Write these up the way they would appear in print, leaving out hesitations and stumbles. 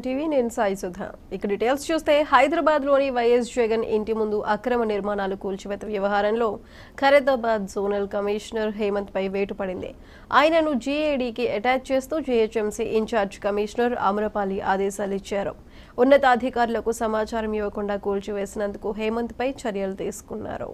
TV నేను సాయి సుధా. ఇక details చూస్తే హైదరాబాద్లోని వైఎస్ జగన్ ఇంటి ముందు అక్రమ నిర్మాణాలు కూల్చివేత వ్యవహారంలో ఖైరతాబాద్ జోనల్ కమిషనర్ హేమంత్ పై వేటు పడింది. ఆయనను జీఏడీకి అటాచ్ చేస్తూ జీహెచ్ఎంసీ ఇన్ఛార్జ్ కమిషనర్ ఆమ్రపాలి ఆదేశాలు ఇచ్చారు. ఉన్నతాధికారులకు సమాచారం ఇవ్వకుండా కూల్చివేసినందుకు హేమంత్ పై చర్యలు తీసుకున్నారు.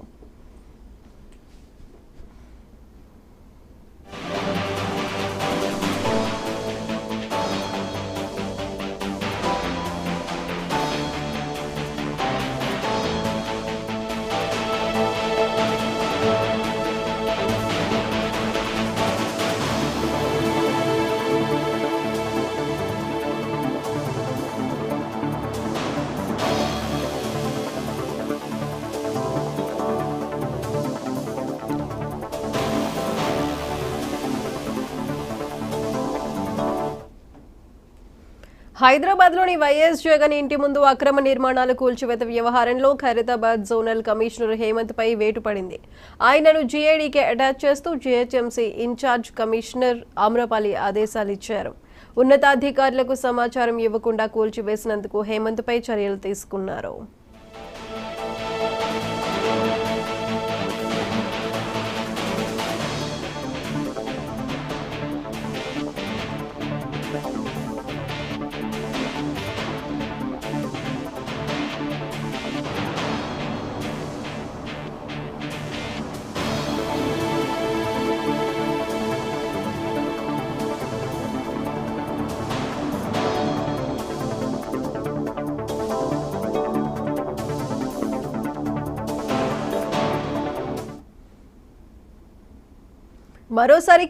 హైదరాబాద్లోని వైఎస్ జగన్ ఇంటి ముందు అక్రమ నిర్మాణాలు కూల్చివేత వ్యవహారంలో ఖైరతాబాద్ జోనల్ కమిషనర్ హేమంత్ పై వేటు పడింది. ఆయనను జీఏడీకి అటాచ్ చేస్తూ జీహెచ్ఎంసీ ఇన్ఛార్జ్ కమిషనర్ ఆమ్రపాలి ఆదేశాలు ఇచ్చారు. ఉన్నతాధికారులకు సమాచారం ఇవ్వకుండా కూల్చివేసినందుకు హేమంత్ పై చర్యలు తీసుకున్నారు. మరోసారి